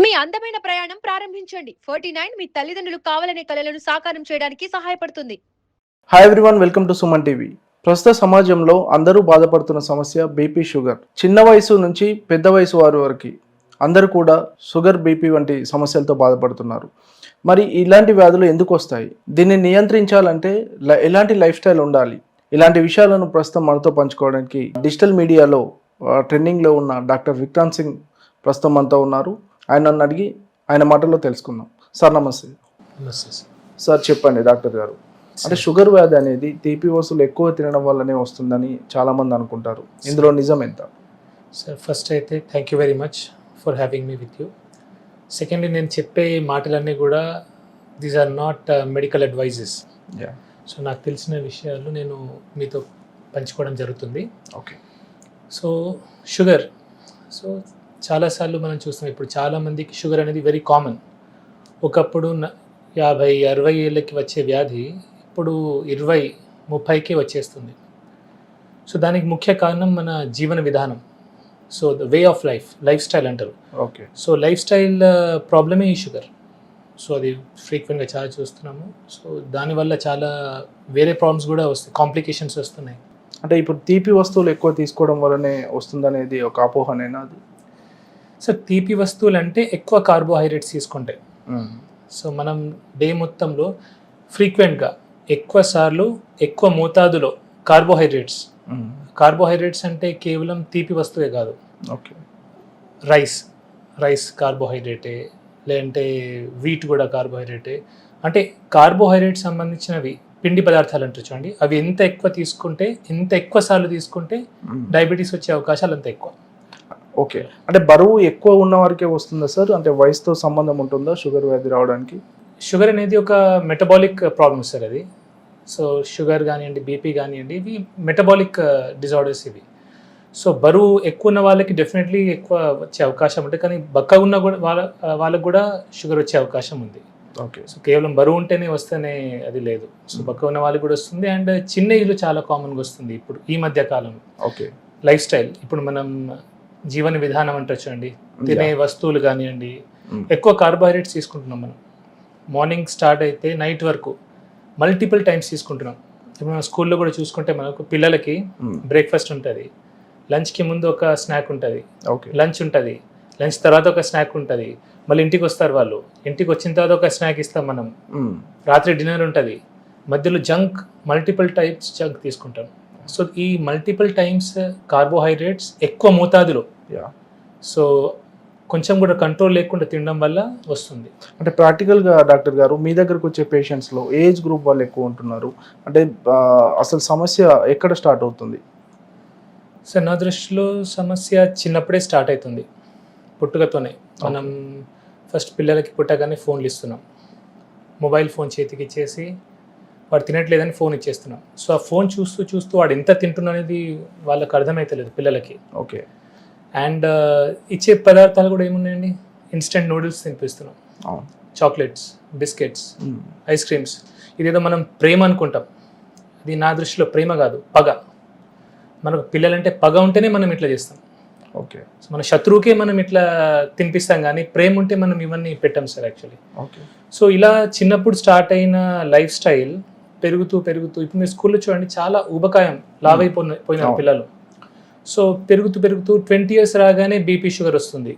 మీ అందమైన ప్రయాణం ప్రారంభించండి. 49 మీ తల్లిదండ్రులు కావాలనే కలలను సాకారం చేయడానికి సహాయపడుతుంది. Hi everyone, welcome to Suman TV. ప్రస్తుత సమాజంలో అందరూ బాధపడుతున్న సమస్య బీపీ, షుగర్. చిన్న వయసు నుంచి పెద్ద వయసు వారి వరకు అందరూ కూడా షుగర్, బీపీ వంటి సమస్యలతో బాధపడుతున్నారు. మరి ఇలాంటి వ్యాధులు ఎందుకు వస్తాయి? దీన్ని నియంత్రించాలంటే ఎలాంటి లైఫ్ స్టైల్ ఉండాలి? ఇలాంటి విషయాలను ప్రస్తుతం మనతో పంచుకోవడానికి డిజిటల్ మీడియాలో ట్రెండింగ్లో ఉన్న డాక్టర్ విక్రాంత్ సింగ్ ప్రస్తుతం మనతో ఉన్నారు. ఆయనను అడిగి ఆయన మాటల్లో తెలుసుకుందాం. సార్ నమస్తే. నమస్తే సార్ చెప్పండి డాక్టర్ గారు, అంటే షుగర్ వ్యాధి అనేది తీపి వస్తువులు ఎక్కువ తినడం వల్లనే వస్తుందని చాలామంది అనుకుంటారు. ఇందులో నిజం ఎంత? సార్, ఫస్ట్ అయితే thank you very much for having me with you. Secondly, నేను చెప్పే మాటలన్నీ కూడా these are not medical advises. So నాకు తెలిసిన విషయాలు నేను మీతో పంచుకోవడం జరుగుతుంది. ఓకే. సో షుగర్, సో చాలాసార్లు మనం చూస్తాం, ఇప్పుడు చాలామందికి షుగర్ అనేది వెరీ కామన్. ఒకప్పుడు 50-60 ఏళ్ళకి వచ్చే వ్యాధి ఇప్పుడు 20-30కే వచ్చేస్తుంది. సో దానికి ముఖ్య కారణం మన జీవన విధానం. So the way of life style అంటారు. ఓకే. సో లైఫ్ స్టైల్ ప్రాబ్లమే ఈ షుగర్. సో అది ఫ్రీక్వెంట్గా చాలా చూస్తున్నాము. సో దానివల్ల చాలా వేరే ప్రాబ్లమ్స్ కూడా వస్తాయి, కాంప్లికేషన్స్ వస్తున్నాయి. అంటే ఇప్పుడు తీపి వస్తువులు ఎక్కువ తీసుకోవడం వల్లనే వస్తుందనేది ఒక అపోహనేనా అది? సో తీపి వస్తువులు అంటే ఎక్కువ కార్బోహైడ్రేట్స్ తీసుకుంటాయి. సో మనం డే మొత్తంలో ఫ్రీక్వెంట్గా ఎక్కువ సార్లు ఎక్కువ మోతాదులో కార్బోహైడ్రేట్స్ అంటే కేవలం తీపి వస్తువే కాదు. ఓకే. రైస్ కార్బోహైడ్రేటే, లేదంటే వీట్ కూడా కార్బోహైడ్రేటే. అంటే కార్బోహైడ్రేట్ సంబంధించినవి పిండి పదార్థాలు అంటారు చూడండి, అవి ఎంత ఎక్కువ సార్లు తీసుకుంటే డయాబెటీస్ వచ్చే అవకాశాలు అంత ఎక్కువ. ఓకే. అంటే బరువు ఎక్కువ ఉన్న వారికే వస్తుందా సార్? అంటే వయసుతో సంబంధం ఉంటుందా షుగర్ వ్యాధి రావడానికి? షుగర్ అనేది ఒక మెటబాలిక్ ప్రాబ్లమ్ సార్ అది. సో షుగర్ కానివ్వండి, బీపీ కానివ్వండి, ఇవి మెటబాలిక్ డిజార్డర్స్ ఇవి. సో బరువు ఎక్కువ ఉన్న వాళ్ళకి డెఫినెట్లీ ఎక్కువ వచ్చే అవకాశం ఉంటుంది, కానీ బక్కగా ఉన్న కూడా వాళ్ళకు కూడా షుగర్ వచ్చే అవకాశం ఉంది. ఓకే. సో కేవలం బరువు ఉంటేనే వస్తేనే అది లేదు. సో బక్కగా ఉన్న వాళ్ళకి కూడా వస్తుంది, అండ్ చిన్న ఏజ్లో చాలా కామన్గా వస్తుంది ఇప్పుడు ఈ మధ్య కాలంలో. ఓకే. లైఫ్ స్టైల్, ఇప్పుడు మనం జీవన విధానం అంటారు చూడండి, తినే వస్తువులు కానివ్వండి, ఎక్కువ కార్బోహైడ్రేట్స్ తీసుకుంటున్నాం మనం. మార్నింగ్ స్టార్ట్ అయితే నైట్ వరకు మల్టిపుల్ టైమ్స్ తీసుకుంటున్నాం. ఇప్పుడు మనం స్కూల్లో కూడా చూసుకుంటే మనకు పిల్లలకి బ్రేక్ఫాస్ట్ ఉంటుంది, లంచ్కి ముందు ఒక స్నాక్ ఉంటుంది, లంచ్ ఉంటుంది, లంచ్ తర్వాత ఒక స్నాక్ ఉంటుంది, మళ్ళీ ఇంటికి వస్తారు వాళ్ళు, ఇంటికి వచ్చిన తర్వాత ఒక స్నాక్ ఇస్తాం మనం, రాత్రి డిన్నర్ ఉంటుంది, మధ్యలో మల్టిపుల్ టైప్స్ జంక్ తీసుకుంటాం. సో ఈ మల్టిపుల్ టైమ్స్ కార్బోహైడ్రేట్స్ ఎక్కువ మోతాదులో, సో కొంచెం కూడా కంట్రోల్ లేకుండా తినడం వల్ల వస్తుంది. అంటే ప్రాక్టికల్గా డాక్టర్ గారు, మీ దగ్గరకు వచ్చే పేషెంట్స్లో ఏజ్ గ్రూప్ వాళ్ళు ఎక్కువ ఉంటున్నారు, అంటే అసలు సమస్య ఎక్కడ స్టార్ట్ అవుతుంది? సార్, నా దృష్టిలో సమస్య చిన్నప్పుడే స్టార్ట్ అవుతుంది, పుట్టుకతోనే. మనం ఫస్ట్ పిల్లలకి పుట్టగానే ఫోన్లు ఇస్తున్నాం, మొబైల్ ఫోన్ చేతికి ఇచ్చేసి వాడు తినట్లేదని ఫోన్ ఇచ్చేస్తున్నాం. సో ఆ ఫోన్ చూస్తూ వాడు ఎంత తింటున్నా అనేది వాళ్ళకి అర్థమవుతలేదు పిల్లలకి. ఓకే. అండ్ ఇచ్చే పదార్థాలు కూడా ఏమున్నాయండి, ఇన్స్టెంట్ నూడిల్స్ తినిపిస్తున్నాం, చాక్లెట్స్, బిస్కెట్స్, ఐస్ క్రీమ్స్. ఇదేదో మనం ప్రేమ అనుకుంటాం, ఇది నా దృష్టిలో ప్రేమ కాదు, పగ. మనకు పిల్లలంటే పగ ఉంటేనే మనం ఇట్లా చేస్తాం. ఓకే. సో మన శత్రువుకే మనం ఇట్లా తినిపిస్తాం, కానీ ప్రేమ ఉంటే మనం ఇవన్నీ పెట్టాం సార్ యాక్చువల్లీ. ఓకే. సో ఇలా చిన్నప్పుడు స్టార్ట్ అయిన లైఫ్ స్టైల్ పెరుగుతూ ఇప్పుడు మీరు స్కూల్లో చూడండి, చాలా ఊబకాయం, లావైపోయిన పిల్లలు. సో పెరుగుతూ 20 years రాగానే బీపీ, షుగర్ వస్తుంది,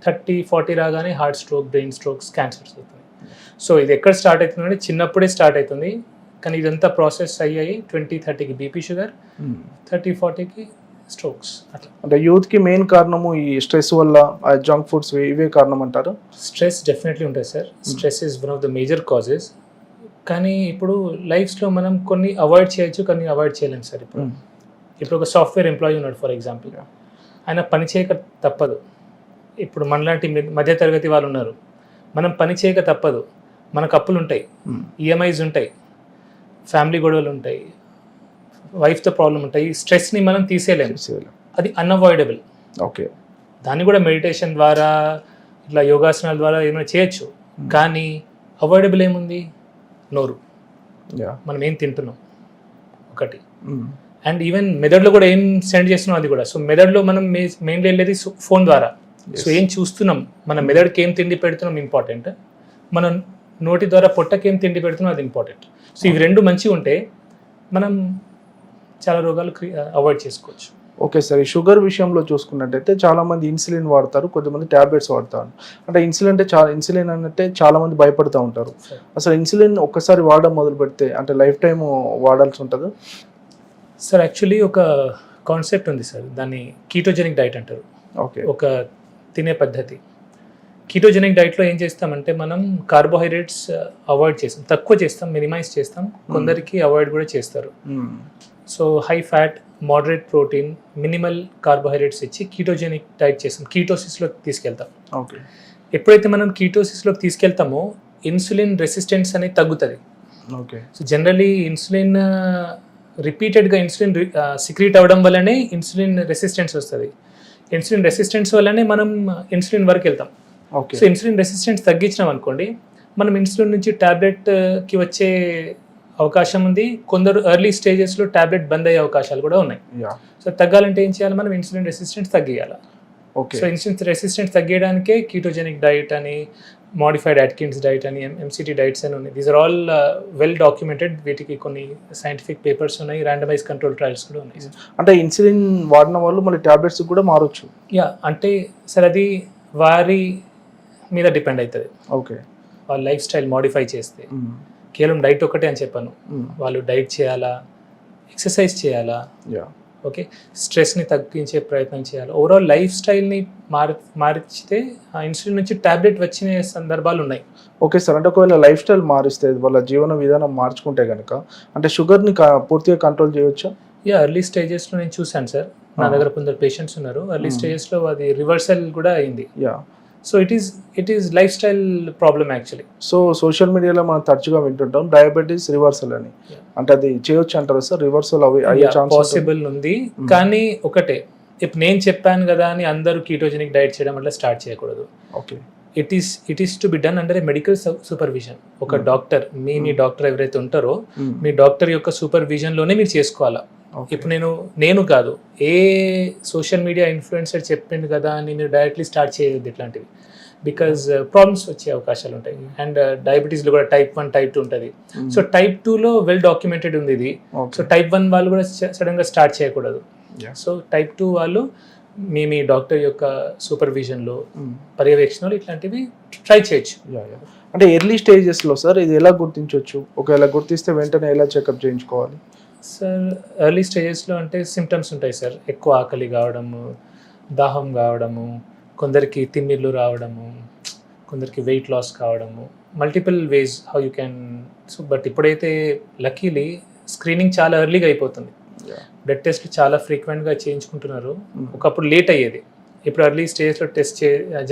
30-40 రాగానే heart stroke, brain strokes, cancers అవుతుంది. సో ఇది ఎక్కడ స్టార్ట్ అవుతుందంటే చిన్నప్పుడే స్టార్ట్ అవుతుంది, కానీ ఇదంతా ప్రాసెస్ అయ్యాయి 20-30కి బీపీ, షుగర్, 30-40కి స్ట్రోక్స్. అట్లా అంటే యూత్కి మెయిన్ కారణము ఈ స్ట్రెస్ వల్ల, జంక్ ఫుడ్స్ ఇవే కారణం అంటారు? స్ట్రెస్ డెఫినెట్లీ ఉంటుంది sir. Stress is one of the major causes. కానీ ఇప్పుడు లైఫ్స్లో మనం కొన్ని అవాయిడ్ చేయొచ్చు, కొన్ని అవాయిడ్ చేయలేము సార్. ఇప్పుడు ఒక సాఫ్ట్వేర్ ఎంప్లాయీ ఉన్నాడు ఫర్ ఎగ్జాంపుల్, ఆయన పని చేయక తప్పదు. ఇప్పుడు మనలాంటి మధ్యతరగతి వాళ్ళు ఉన్నారు, మనం పని చేయక తప్పదు. మనకు అప్పులు ఉంటాయి, ఈఎంఐస్ ఉంటాయి, ఫ్యామిలీ గొడవలు ఉంటాయి, వైఫ్తో ప్రాబ్లం ఉంటాయి. స్ట్రెస్ని మనం తీసేయలేము, అది అన్అవాయిడబుల్. ఓకే. దాన్ని కూడా మెడిటేషన్ ద్వారా, ఇట్లా యోగాసనాల ద్వారా ఏమైనా చేయొచ్చు, కానీ అవాయిడబుల్ ఏముంది? నోరు, మనం ఏం తింటున్నాం ఒకటి. అండ్ ఈవెన్ మెదడులో కూడా ఏం సెండ్ చేస్తున్నాం అది కూడా. సో మెదడులో మనం మెయిన్లీ వెళ్ళేది ఫోన్ ద్వారా. సో ఏం చూస్తున్నాం, మన మెదడుకి ఏం తిండి పెడుతున్నాం ఇంపార్టెంట్, మనం నోటి ద్వారా పొట్టకి ఏం తిండి పెడుతున్నాం అది ఇంపార్టెంట్. సో ఇవి రెండు మంచిగా ఉంటే మనం చాలా రోగాలు అవాయిడ్ చేసుకోవచ్చు. ఓకే సార్, ఈ షుగర్ విషయంలో చూసుకున్నట్టయితే చాలా మంది ఇన్సులిన్ వాడతారు, కొంతమంది ట్యాబ్లెట్స్ వాడతారు. అంటే ఇన్సులిన్ అంటే చాలా మంది భయపడుతూ ఉంటారు. అసలు ఇన్సులిన్ ఒక్కసారి వాడడం మొదలు పెడితే అంటే లైఫ్ టైం వాడాల్సి ఉంటుంది సార్? యాక్చువల్లీ ఒక కాన్సెప్ట్ ఉంది సార్, దాన్ని కీటోజెనిక్ డైట్ అంటారు. ఓకే, ఒక తినే పద్ధతి. కీటోజెనిక్ డైట్లో ఏం చేస్తామంటే మనం కార్బోహైడ్రేట్స్ అవాయిడ్ చేస్తాం, తక్కువ చేస్తాం, మినిమైజ్ చేస్తాం, కొందరికి అవాయిడ్ కూడా చేస్తారు. So high fat, moderate protein, minimal carbohydrates ఇచ్చి కీటోజెనిక్ డైట్ చేస్తాం, కీటోసిస్లోకి తీసుకెళ్తాం. ఓకే, ఎప్పుడైతే మనం కీటోసిస్లోకి తీసుకెళ్తామో ఇన్సులిన్ రెసిస్టెన్స్ అనేది తగ్గుతుంది. ఓకే, సో జనరలీ ఇన్సులిన్ రిపీటెడ్గా ఇన్సులిన్ సిక్రీట్ అవ్వడం వల్లనే ఇన్సులిన్ రెసిస్టెన్స్ వస్తుంది. ఇన్సులిన్ రెసిస్టెన్స్ వల్లనే మనం ఇన్సులిన్ వరకు వెళ్తాం. ఓకే. సో ఇన్సులిన్ రెసిస్టెన్స్ తగ్గించినాం అనుకోండి, మనం ఇన్సులిన్ నుంచి ట్యాబ్లెట్కి వచ్చే అవకాశం ఉంది. కొందరు ఎర్లీ స్టేజెస్లో ట్యాబ్లెట్ బంద్ అయ్యే అవకాశాలు కూడా ఉన్నాయి. సో తగ్గాలంటే ఏం చేయాలి, మనం ఇన్సులిన్ రెసిస్టెన్స్ తగ్గియాలి. ఓకే. సో ఇన్సులిన్ రెసిస్టెన్స్ తగ్గించడానికే కీటోజెనిక్ డైట్ అని, మోడిఫైడ్ అట్కిన్స్ డైట్ అని, ఎంసిటీ డైట్స్ అని ఉన్నాయి. These are all well documented. వీటికి కొన్ని సైంటిఫిక్ పేపర్స్ ఉన్నాయి, ర్యాండమైజ్ కంట్రోల్ ట్రయల్స్ కూడా ఉన్నాయి. అంటే ఇన్సులిన్ వాడిన వాళ్ళు మళ్ళీ ట్యాబ్లెట్స్ కూడా మారొచ్చు. అంటే సార్ అది వారి మీద డిపెండ్ అవుతుంది. ఓకే, వాళ్ళ లైఫ్ స్టైల్ మోడిఫై చేస్తే. కేవలం డైట్ ఒకటే అని చెప్పాను, వాళ్ళు డైట్ చేయాలా, ఎక్సర్సైజ్ చేయాలా, ఓకే, స్ట్రెస్ని తగ్గించే ప్రయత్నం చేయాలి, ఓవరాల్ లైఫ్ స్టైల్ని మార్చితే ఆ ఇన్సులిన్ నుంచి ట్యాబ్లెట్ వచ్చిన సందర్భాలు ఉన్నాయి. ఓకే సార్, అంటే ఒకవేళ లైఫ్ స్టైల్ మారిస్తే, వాళ్ళ జీవన విధానం మార్చుకుంటే కనుక అంటే షుగర్ని పూర్తిగా కంట్రోల్ చేయవచ్చా? ఎర్లీ స్టేజెస్లో నేను చూశాను సార్, నా దగ్గర కొందరు పేషెంట్స్ ఉన్నారు, ఎర్లీ స్టేజెస్లో అది రివర్సల్ కూడా అయింది. So it is life style problem actually. So social మీడియాలో మనం తరచుగా వింటుంటాం డయాబెటీస్ రివర్సల్ అని, అంటే అది చేయొచ్చు అంటారు సార్? రివర్సల్ అయ్యే ఛాన్స్ పాసిబుల్ ఉంది, కానీ ఒకటే, ఇప్పుడు నేను చెప్పాను కదా అని అందరూ కీటోజెనిక్ డైట్ చేయడం వల్ల స్టార్ట్ చేయకూడదు. Okay, it is to be done under A medical supervision. ఒక డాక్టర్, మీ డాక్టర్ ఎవరైతే ఉంటారో మీ డాక్టర్ యొక్క సూపర్విజన్లోనే మీరు చేసుకోవాలా. ఇప్పుడు నేను కాదు, ఏ సోషల్ మీడియా ఇన్ఫ్లుయెన్సర్ చెప్పింది కదా అని మీరు డైరెక్ట్లీ స్టార్ట్ చేయదు ఇట్లాంటివి, బికాజ్ ప్రాబ్లమ్స్ వచ్చే అవకాశాలు ఉంటాయి. అండ్ డయాబెటీస్లో కూడా టైప్ 1, టైప్ 2 ఉంటుంది. సో టైప్ 2లో వెల్ డాక్యుమెంటెడ్ ఉంది ఇది. సో టైప్ 1 వాళ్ళు కూడా సడన్గా స్టార్ట్ చేయకూడదు. సో టైప్ 2 వాళ్ళు మీ డాక్టర్ యొక్క సూపర్విజన్లో, పర్యవేక్షణలో ఇట్లాంటివి ట్రై చేయొచ్చు. అంటే ఎర్లీ స్టేజెస్లో సార్ ఇది ఎలా గుర్తించవచ్చు? ఒకవేళ గుర్తిస్తే వెంటనే ఎలా చెకప్ చేయించుకోవాలి? సార్ ఎర్లీ స్టేజెస్లో అంటే సిమ్టమ్స్ ఉంటాయి సార్, ఎక్కువ ఆకలి కావడము, దాహం కావడము, కొందరికి తిమ్మిర్లు రావడము, కొందరికి వెయిట్ లాస్ కావడము, multiple ways how you can. So but ఇప్పుడైతే లక్కీలీ స్క్రీనింగ్ చాలా ఎర్లీగా అయిపోతుంది, బ్లడ్ టెస్ట్ చాలా ఫ్రీక్వెంట్గా చేయించుకుంటున్నారు. ఒకప్పుడు లేట్ అయ్యేది, ఇప్పుడు ఎర్లీ స్టేజ్లో టెస్ట్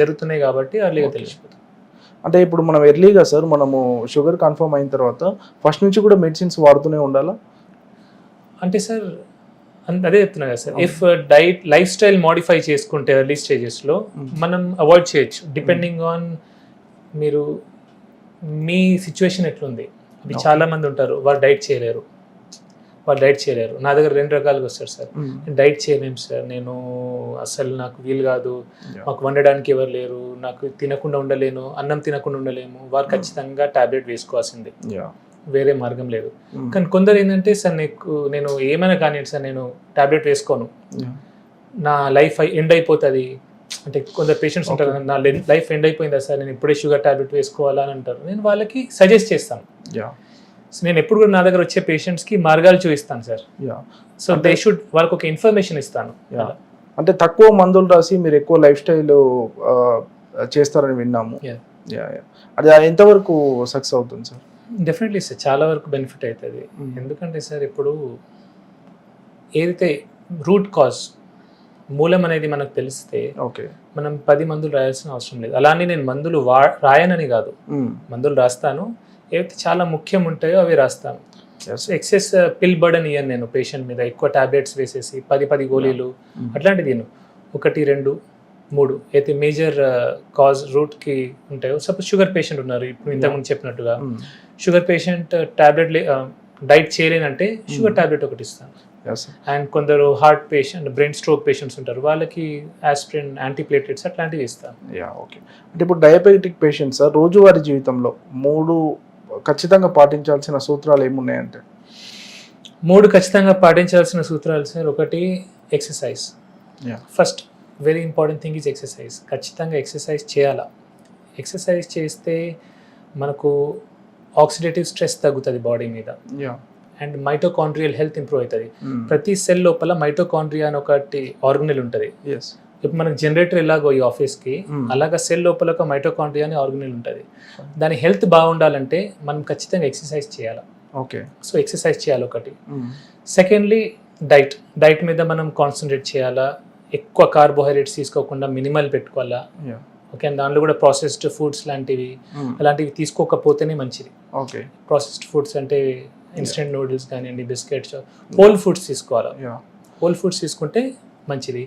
జరుగుతున్నాయి కాబట్టి ఎర్లీగా తెలిసిపోతుంది. అంటే ఇప్పుడు మనం ఎర్లీగా సార్ మనము షుగర్ కన్ఫర్మ్ అయిన తర్వాత ఫస్ట్ నుంచి కూడా మెడిసిన్స్ వాడుతూనే ఉండాలా? అంటే సార్ అదే చెప్తున్నా కదా sir, if life style modify చేసుకుంటే ఎర్లీ స్టేజెస్లో మనం అవాయిడ్ చేయొచ్చు, డిపెండింగ్ ఆన్ మీ సిచ్యువేషన్ ఎట్లుంది. అది చాలా మంది ఉంటారు వాళ్ళు డైట్ చేయలేరు. నా దగ్గర 2 రకాలుగా వస్తారు సార్, డైట్ చేయలేము సార్, నేను అసలు నాకు వీలు కాదు, మాకు వండడానికి ఎవరు లేరు, నాకు తినకుండా ఉండలేను, అన్నం తినకుండా ఉండలేము, వారు ఖచ్చితంగా టాబ్లెట్ వేసుకోవాల్సిందే, వేరే మార్గం లేదు. కానీ కొందరు ఏంటంటే సార్ నేను ఏమైనా కానీ సార్ నేను టాబ్లెట్ వేసుకోను, నా లైఫ్ ఎండ్ అయిపోతుంది. అంటే కొందరు పేషెంట్స్ ఉంటారు, నా లైఫ్ ఎండ్ అయిపోయిందా సార్, నేను ఇప్పుడే షుగర్ టాబ్లెట్ వేసుకోవాలా అని అంటారు. నేను వాళ్ళకి సజెస్ట్ చేస్తాను. సో నేను ఎప్పుడు కూడా నా దగ్గర వచ్చే పేషెంట్స్కి మార్గాలు చూపిస్తాను సార్. సో దే షుడ్, వాళ్ళకి ఒక ఇన్ఫర్మేషన్ ఇస్తాను. అంటే తక్కువ మందులు రాసి మీరు ఎక్కువ లైఫ్ స్టైల్ చేస్తారని విన్నాము. అది ఎంతవరకు సక్సెస్ అవుతుంది సార్? డెఫినెట్లీ సార్, చాలా వరకు బెనిఫిట్ అవుతుంది. ఎందుకంటే సార్ ఇప్పుడు ఏదైతే రూట్ కాజ్, మూలం అనేది మనకు తెలిస్తే మనం 10 మందులు రాయాల్సిన అవసరం లేదు. అలానే నేను మందులు రాయనని కాదు, మందులు రాస్తాను, ఏవైతే చాలా ముఖ్యం ఉంటాయో అవి రాస్తాను. ఎక్సెస్ పిల్ బర్డన్ ఇయ్యను నేను పేషెంట్ మీద, ఎక్కువ టాబ్లెట్స్ వేసేసి 10 గోళీలు అట్లాంటిది 1, 2, 3 అయితే మేజర్ కాజ్ రూట్కి ఉంటాయో. సపోజ్ షుగర్ పేషెంట్ ఉన్నారు, ఇప్పుడు ఇంతకుముందు చెప్పినట్టుగా షుగర్ పేషెంట్ టాబ్లెట్ డైట్ చేయలేనంటే షుగర్ టాబ్లెట్ ఒకటి ఇస్తాను. Yes, sir. అండ్ కొందరు heart patient, brain stroke patients ఉంటారు, వాళ్ళకి ఆస్పిరిన్, యాంటీప్లేటెట్స్ అట్లాంటివి ఇస్తాను. Yeah, okay. అంటే ఇప్పుడు డయాబెటిక్ పేషెంట్స్ రోజువారీ జీవితంలో 3 ఖచ్చితంగా పాటించాల్సిన సూత్రాలు ఏమున్నాయంటే? 3 ఖచ్చితంగా పాటించాల్సిన సూత్రాలు సార్. ఒకటి exercise. Yeah. First very important thing is exercise. ఖచ్చితంగా ఎక్సర్సైజ్ చేయాలా. ఎక్సర్సైజ్ చేస్తే మనకు ఆక్సిడేటివ్ స్ట్రెస్ తగ్గుతుంది బాడీ మీద, yeah. And mitochondrial health improve అవుతుంది. ప్రతి సెల్ లోపల మైటోకాండ్రియా అని ఒకటి ఆర్గనెల్ ఉంటుంది. ఎస్. ఇప్పుడు మనకు జనరేటర్ ఎలాగో ఈ ఆఫీస్కి, అలాగా సెల్ లోపల ఒక మైటోకాండ్రియా అని ఆర్గనెల్ ఉంటుంది. దాని హెల్త్ బాగుండాలంటే మనం ఖచ్చితంగా ఎక్సర్సైజ్ చేయాలి. ఓకే. సో ఎక్సర్సైజ్ చేయాలి ఒకటి. సెకండ్లీ డైట్ మీద మనం కాన్సన్ట్రేట్ చేయాలా. ఎక్కువ కార్బోహైడ్రేట్స్ తీసుకోకుండా మినిమల్ పెట్టుకోవాలా. యా. ఓకే. అండ్ దాంట్లో కూడా ప్రాసెస్డ్ ఫుడ్స్ లాంటివి అలాంటివి తీసుకోకపోతేనే మంచిది. ఓకే. ప్రాసెస్డ్ ఫుడ్స్ అంటే ఇన్స్టెంట్ నూడిల్స్ కానివ్వండి, బిస్కెట్స్, హోల్ ఫుడ్స్ తీసుకోవాలి. యా. హోల్ ఫుడ్స్ తీసుకుంటే మంచిది.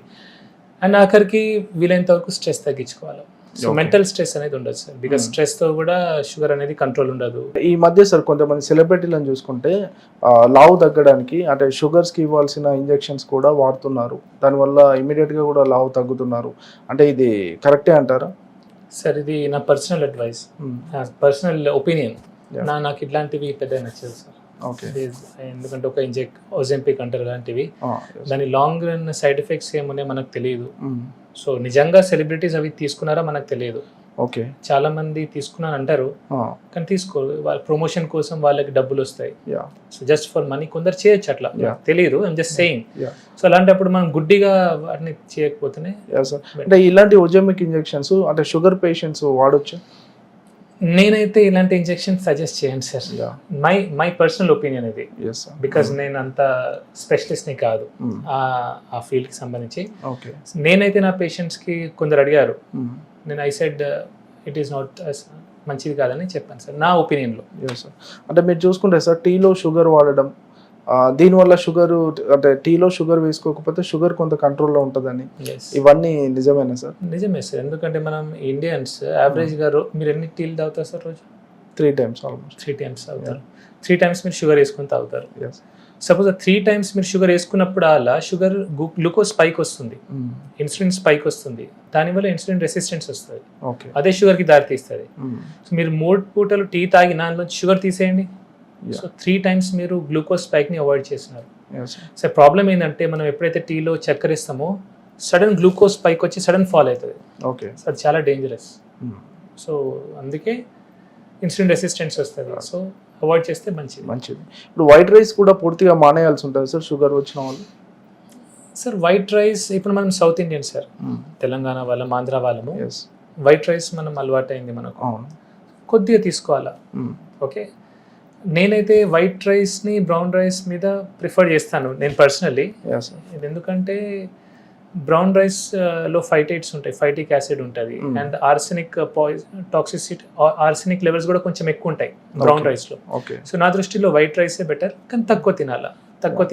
అండ్ ఆఖరికి వీలైనంత వరకు స్ట్రెస్ తగ్గించుకోవాలి. So Okay. మెంటల్ స్ట్రెస్ అనేది ఉండదు సార్, బికాస్ స్ట్రెస్తో కూడా షుగర్ అనేది కంట్రోల్ ఉండదు. ఈ మధ్య సార్ కొంతమంది సెలబ్రిటీలను చూసుకుంటే లావు తగ్గడానికి అంటే షుగర్స్కి ఇవ్వాల్సిన ఇంజెక్షన్స్ కూడా వాడుతున్నారు. దానివల్ల ఇమీడియట్గా కూడా లావు తగ్గుతున్నారు. అంటే ఇది కరెక్టే అంటారా? సార్ ఇది నా పర్సనల్ అడ్వైస్, నా పర్సనల్ ఒపీనియన్. Yeah. నాకు ఇట్లాంటివి పెద్ద నచ్చదు సార్. ఓకే. ఎందుకంటే ఒక ఓజెంపిక్ అంటారు అలాంటివి, దాని లాంగ్ రన్ సైడ్ ఎఫెక్ట్స్ ఏమున్నాయో మనకు తెలియదు. సో నిజంగా సెలబ్రిటీస్ అవి తీసుకున్నారా మనకు తెలియదు. ఓకే. చాలా మంది తీసుకున్నాను అంటారు, కానీ తీసుకో, వాళ్ళ ప్రమోషన్ కోసం వాళ్ళకి డబ్బులు వస్తాయి. Yeah. So just for money కొందరు చేయొచ్చు, అట్లా Yeah. తెలియదు. I'm just saying. Yeah. So అలాంటప్పుడు మనం గుడ్డిగా వాటిని చేయకపోతేనే. Yeah sir. అంటే ఇలాంటి ఓజెమిక్ ఇంజెక్షన్స్ అంటే షుగర్ పేషెంట్స్ వాడొచ్చు? నేనైతే ఇలాంటి ఇంజెక్షన్ సజెస్ట్ చేయను sir. Yeah. My personal opinion ఇది, ఎస్ సార్. బికాస్ నేను అంత స్పెషలిస్ట్ని కాదు ఆ ఫీల్డ్కి సంబంధించి. ఓకే. నేనైతే నా పేషెంట్స్కి కొందరు అడిగారు, నేను I said it is not మంచిది కాదని చెప్పాను సార్, నా ఒపీనియన్లో. Yes sir. అంటే మీరు చూసుకుంటే సార్ టీలో షుగర్ వాడడం, దీనివల్ల షుగర్ అంటే టీలో షుగర్ వేసుకోకపోతే షుగర్ కొంత కంట్రోల్లో ఉంటుందని, ఇవన్నీ నిజమేనా సార్? నిజమే సార్. ఎందుకంటే మనం ఇండియన్స్ యావరేజ్గా మీరు ఎన్ని టీలు తాగుతారు సార్ రోజు? 3 times ఆల్మోస్ట్. 3 times తాగుతారు. 3 times మీరు షుగర్ వేసుకొని తాగుతారు. ఎస్. సపోజ్ 3 times మీరు షుగర్ వేసుకున్నప్పుడు అలా షుగర్ గ్లూకోజ్ స్పైక్ వస్తుంది, ఇన్సులిన్ స్పైక్ వస్తుంది, దానివల్ల ఇన్సులిన్ రెసిస్టెన్స్ వస్తుంది, ఓకే. అదే షుగర్కి దారి తీస్తుంది. సో మీరు 3 పూటలు టీ తాగి దానిలో షుగర్ తీసేయండి. సో 3 times మీరు గ్లూకోజ్ స్పైక్ని అవాయిడ్ చేస్తున్నారు. సో ప్రాబ్లం ఏంటంటే మనం ఎప్పుడైతే టీలో చక్కెర ఇస్తామో సడన్ గ్లూకోజ్ స్పైక్ వచ్చి సడన్ ఫాల్ అవుతుంది. ఓకే. సో అది చాలా డేంజరస్. సో అందుకే ఇన్సులిన్ రెసిస్టెన్స్ వస్తుంది. సో అవాయిడ్ చేస్తే మంచిది. మంచిది. ఇప్పుడు వైట్ రైస్ కూడా పూర్తిగా మానేయాల్సి ఉంటుంది సార్ షుగర్ వచ్చిన వాళ్ళు? సార్ వైట్ రైస్ ఇప్పుడు మనం సౌత్ ఇండియన్ సార్, తెలంగాణ వాళ్ళం, ఆంధ్ర వాళ్ళము, ఎస్. వైట్ రైస్ మనం అలవాటైంది మనకు, అవును. కొద్దిగా తీసుకోవాలా. ఓకే. నేనైతే వైట్ రైస్ని బ్రౌన్ రైస్ మీద ప్రిఫర్ చేస్తాను నేను పర్సనల్లీ. Yes sir. ఇది ఎందుకంటే బ్రౌన్ రైస్ లో ఫైటేట్స్ ఉంటాయి, ఫైటిక్ యాసిడ్ ఉంటుంది, and arsenic toxicity, arsenic levels కూడా కొంచెం ఎక్కువ ఉంటాయి బ్రౌన్ రైస్ లో. ఓకే. సో నా దృష్టిలో వైట్ రైసే బెటర్, కానీ తక్కువ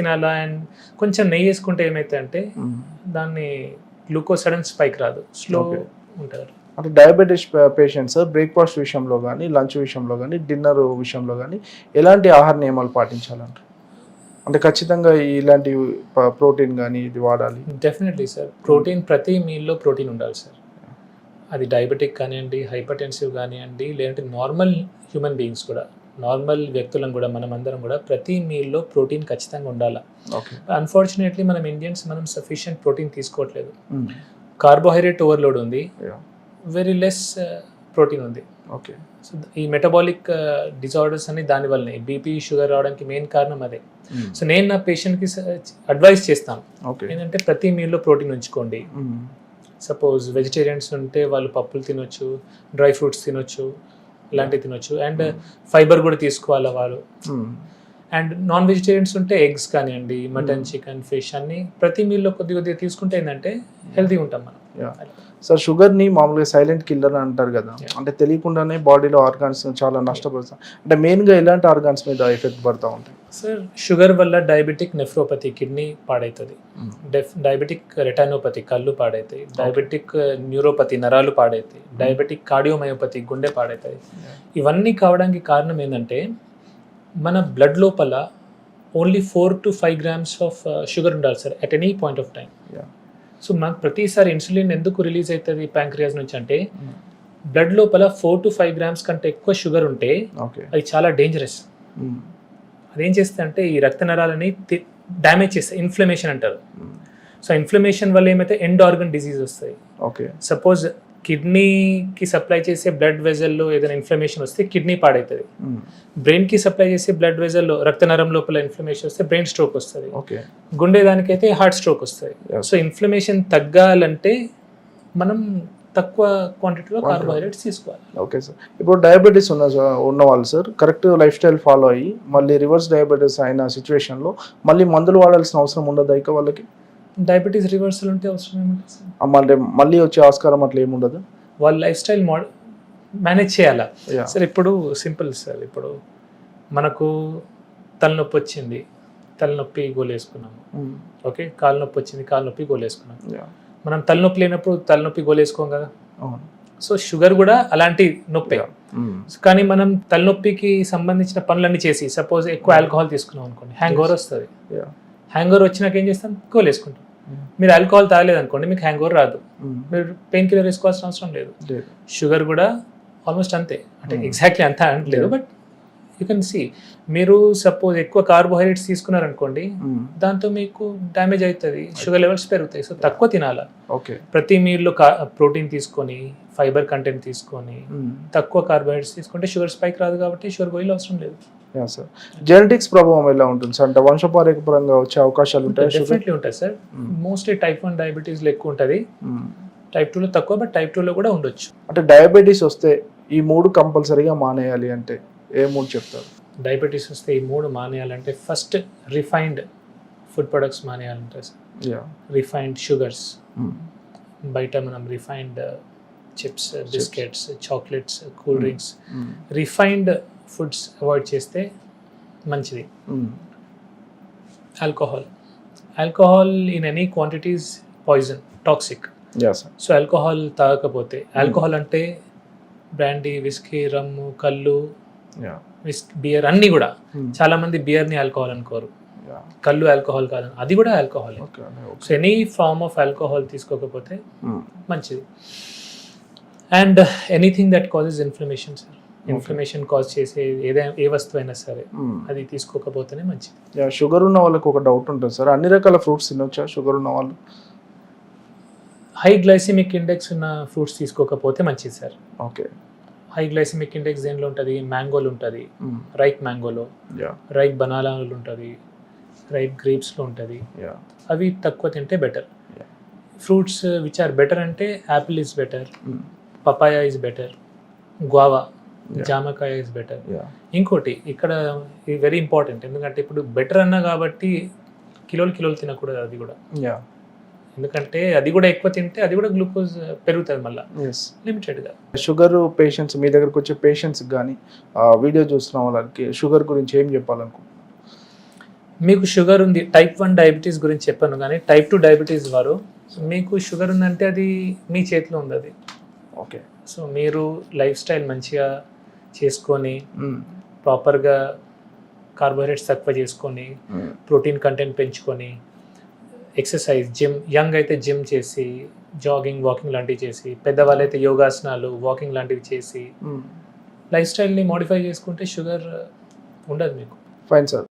తినాలా. అండ్ కొంచెం నెయ్యి వేసుకుంటే ఏమైతే అంటే దాన్ని గ్లూకోజ్ సడన్ స్పైక్ రాదు, స్లో ఉంటారు. అంటే డయాబెటీస్ పేషెంట్స్ బ్రేక్ఫాస్ట్ విషయంలో కానీ, లంచ్ విషయంలో కానీ, డిన్నర్ విషయంలో కానీ ఎలాంటి ఆహార నియమాలు పాటించాలంటారు? అంటే ఖచ్చితంగా ఇలాంటి ప్రోటీన్ కానీ ఇది వాడాలి? Definitely sir. ప్రోటీన్ ప్రతి మీల్లో ప్రోటీన్ ఉండాలి సార్. అది డయాబెటిక్ కానివ్వండి, హైపర్టెన్సివ్ కానివ్వండి, లేదంటే నార్మల్ హ్యూమన్ బీయింగ్స్ కూడా, నార్మల్ వ్యక్తులను కూడా, మనం అందరం కూడా ప్రతి మీల్లో ప్రోటీన్ ఖచ్చితంగా ఉండాలి. ఓకే. అన్ఫార్చునేట్లీ మనం ఇండియన్స్ సఫిషియంట్ ప్రోటీన్ తీసుకోవట్లేదు. కార్బోహైడ్రేట్ ఓవర్లోడ్ ఉంది, వెరీ లెస్ ప్రోటీన్ ఉంది. ఓకే. సో ఈ మెటబాలిక్ డిజార్డర్స్ అని దానివల్లనే బీపీ, షుగర్ రావడానికి మెయిన్ కారణం అదే. సో నేను నా పేషెంట్కి అడ్వైస్ చేస్తాను ఏంటంటే ప్రతి మీల్లో ప్రోటీన్ ఉంచుకోండి. సపోజ్ వెజిటేరియన్స్ ఉంటే వాళ్ళు పప్పులు తినొచ్చు, డ్రై ఫ్రూట్స్ తినొచ్చు, ఇలాంటివి తినొచ్చు, అండ్ ఫైబర్ కూడా తీసుకోవాలి వాళ్ళు. అండ్ నాన్ వెజిటేరియన్స్ ఉంటే ఎగ్స్ కానివ్వండి, మటన్, చికెన్, ఫిష్ అన్ని ప్రతి మీల్లో కొద్దిగా తీసుకుంటే ఏంటంటే హెల్తీ ఉంటాం మనం. సార్ షుగర్ని మామూలుగా సైలెంట్ కిల్లర్ అంటారు కదా, అంటే తెలియకుండానే బాడీలో ఆర్గాన్స్ చాలా నష్టపరుస్తాం. అంటే మెయిన్గా ఎలాంటి ఆర్గాన్స్ మీద ఎఫెక్ట్ పడుతూ ఉంటాయి సార్? షుగర్ వల్ల డయాబెటిక్ నెఫ్రోపతి, కిడ్నీ పాడవుతుంది, డయాబెటిక్ రెటానోపతి, కళ్ళు పాడవుతాయి, డయాబెటిక్ న్యూరోపతి, నరాలు పాడవుతాయి, డయాబెటిక్ కార్డియోమయోపతి, గుండె పాడవుతుంది. ఇవన్నీ కావడానికి కారణం ఏంటంటే మన బ్లడ్ లోపల only 4 to 5 grams of sugar ఉండాలి sir at any point of time. Yeah. So మనకు ప్రతిసారి ఇన్సులిన్ ఎందుకు రిలీజ్ అవుతుంది ప్యాంక్రియాస్ నుంచి అంటే Mm. బ్లడ్ లోపల 4 to 5 grams కంటే ఎక్కువ షుగర్ ఉంటే ఓకే. అది చాలా డేంజరస్. Mm. అదేం చేస్తుంది అంటే ఈ రక్త నరాలని డ్యామేజ్ చేస్తాయి, ఇన్ఫ్లమేషన్ అంటారు. Mm. సో ఇన్ఫ్లమేషన్ వల్ల ఏమైతే ఎండ్ ఆర్గన్ డిసీజ్ వస్తాయి. ఓకే. సపోజ్ కిడ్నీకి సప్లై చేసే బ్లడ్ వెజల్లో ఏదైనా ఇన్ఫ్లమేషన్ వస్తే కిడ్నీ పాడవుతుంది. Mm. బ్రెయిన్కి సప్లై చేసే బ్లడ్ వెజల్లో రక్తనరం లోపల ఇన్ఫ్లమేషన్ వస్తే బ్రెయిన్ స్ట్రోక్ వస్తుంది. ఓకే. గుండె దానికైతే హార్ట్ స్ట్రోక్ వస్తుంది. Yes. సో ఇన్ఫ్లమేషన్ తగ్గాలంటే మనం తక్కువ క్వాంటిటీలో కార్బోహైడ్రేట్స్ తీసుకోవాలి. Okay sir. ఇప్పుడు డయాబెటీస్ ఉన్న వాళ్ళు sir correct life style follow అయ్యి మళ్ళీ రివర్స్ డయాబెటీస్ అయిన సిచ్యువేషన్లో మళ్ళీ మందులు వాడాల్సిన అవసరం ఉండదు ఇక వాళ్ళకి? డయాబెటీస్ రివర్సల్ ఉంటే అవసరం ఏముంటుంది సార్? మళ్ళీ వచ్చే ఆస్కారం అట్లా ఏముండదు? వాళ్ళ లైఫ్ స్టైల్ మేనేజ్ చేయాలా Yeah. సార్? ఇప్పుడు సింపుల్ సార్, ఇప్పుడు మనకు తలనొప్పి వచ్చింది, తలనొప్పి గోలేసుకున్నాము. Mm. ఓకే, కాలు నొప్పి వచ్చింది, కాలు నొప్పి గోలేసుకున్నాం. Yeah. మనం తలనొప్పి లేనప్పుడు తలనొప్పి గోలేసుకోం కదా. అవును. సో షుగర్ కూడా అలాంటి నొప్పే. Yeah. Mm. కానీ మనం తలనొప్పికి సంబంధించిన పనులన్నీ చేసి సపోజ్ ఎక్కువ ఆల్కహాల్ తీసుకున్నాం అనుకోండి, హ్యాంగ్ ఓవర్ వస్తుంది. Yeah. హ్యాంగ్ ఓవర్ వచ్చినాక ఏం చేస్తాం? గోలేసుకుంటాం. Mm. మీరు ఆల్కహాల్ తాగలేదు అనుకోండి, మీకు హ్యాంగ్ ఓవర్ రాదు, Mm. మీరు పెయిన్ కిల్లర్ వేసుకోవాల్సిన అవసరం లేదు. లేదు. షుగర్ కూడా ఆల్మోస్ట్ అంతే, అంటే Mm. ఎగ్జాక్ట్లీ అంతా అనట్లేదు, బట్ యూ కెన్ సీ. మీరు సపోజ్ ఎక్కువ కార్బోహైడ్రేట్స్ తీసుకున్నారనుకోండి, Mm. దాంతో మీకు డ్యామేజ్ అవుతుంది, షుగర్ లెవెల్స్ పెరుగుతాయి. సో తక్కువ తినాలా. ఓకే. ప్రతి మీల్లో ప్రోటీన్ తీసుకొని, ఫైబర్ కంటెంట్ తీసుకొని, Mm. తక్కువ కార్బోహైడ్రేట్స్ తీసుకుంటే షుగర్ స్పైక్ రాదు, కాబట్టి షుగర్ గోయిల్ అవసరం లేదు. Yeah sir. జెనెటిక్స్ ప్రభావం ఎలా ఉంటుంది సార్? అంటే వంశపారంపరంగా వచ్చే అవకాశాలు ఉంటాయి? డెఫినెట్లీ ఉంటుంది సార్. మోస్ట్లీ టైప్ 1 డయాబెటీస్లో ఎక్కువ ఉంటుంది, టైప్ 2లో తక్కువ, బట్ టైప్ 2లో కూడా ఉండొచ్చు. అంటే డయాబెటీస్ వస్తే ఈ 3 కంపల్సరీగా మానేయాలి అంటే ఏ 3 చెప్తారు? డయాబెటీస్ వస్తే ఈ 3 మానేయాలంటే ఫస్ట్ రిఫైన్డ్ ఫుడ్ ప్రొడక్ట్స్ మానేయాలంటే సార్. యా. రిఫైన్డ్ షుగర్స్, బయట మనం refined chips, biscuits, chocolates, cool drinks, refined foods avoid చేస్తే మంచిది. Alcohol in any quantities poison, toxic. Yeah sir. So alcohol తాగకపోతే, ఆల్కహాల్ అంటే బ్రాండీ, విస్కీ, రమ్ము, కళ్ళు, yeah. Beer అన్నీ కూడా. చాలా మంది బియర్ని ఆల్కహాల్ అనుకోరు, యా. కళ్ళు ఆల్కహాల్ కాదు, అది కూడా alcohol. Okay. So any form of alcohol తీసుకోకపోతే మంచిది. And anything that causes inflammation sir, inflammation cause చేసే ఏ వస్తువు అయినా సరే అది తీసుకోకపోతేనే మంచిది. యా. షుగర్ ఉన్న వాళ్ళకి ఒక డౌట్ ఉంటుంది సార్, అన్ని రకాల ఫ్రూట్స్ తినొచ్చా షుగర్ ఉన్న వాళ్ళు? హై గ్లైసిమిక్ ఇండెక్స్ ఉన్న ఫ్రూట్స్ తీసుకోకపోతే మంచిది sir. Okay. High glycemic index దేనిలో ఉంటుంది? మ్యాంగోలో ఉంటుంది, రైప్ మ్యాంగోలో, యా. రైప్ బనానాలో ఉంటుంది, రైప్ గ్రేప్స్లో ఉంటుంది. యా. అవి తక్కువ తింటే better. Yeah. Fruits which are better అంటే apple is better, papaya is better, guava, జామకాయ ఈజ్ బెటర్. యా. ఇంకోటి ఇక్కడ ఇది వెరీ ఇంపార్టెంట్, ఎందుకంటే ఇప్పుడు బెటర్ అన్నా కాబట్టి కిలోలు తినకూడదు అది కూడా. యా. ఎందుకంటే అది కూడా ఎక్కువ తింటే అది కూడా గ్లూకోజ్ పెరుగుతుంది మళ్ళీ, ఎస్. లిమిటెడ్గా. షుగర్ పేషెంట్స్, మీ దగ్గరకు వచ్చే పేషెంట్స్కి కానీ వీడియో చూస్తున్న వాళ్ళకి షుగర్ గురించి ఏం చెప్పాలనుకుంటున్నారు? మీకు షుగర్ ఉంది, టైప్ 1 డయాబెటీస్ గురించి చెప్పాను, కానీ టైప్ 2 డయాబెటీస్ వారు మీకు షుగర్ ఉందంటే అది మీ చేతిలో ఉంది అది. ఓకే. సో మీరు లైఫ్ స్టైల్ మంచిగా చేసుకొని, ప్రాపర్గా కార్బోహైడ్రేట్స్ తక్కువ చేసుకొని, ప్రోటీన్ కంటెంట్ పెంచుకొని, ఎక్సర్సైజ్, జిమ్, యంగ్ అయితే జిమ్ చేసి, జాగింగ్, వాకింగ్ లాంటివి చేసి, పెద్దవాళ్ళైతే యోగాసనాలు, వాకింగ్ లాంటివి చేసి లైఫ్ స్టైల్ని మోడిఫై చేసుకుంటే షుగర్ ఉండదు మీకు. Fine sir.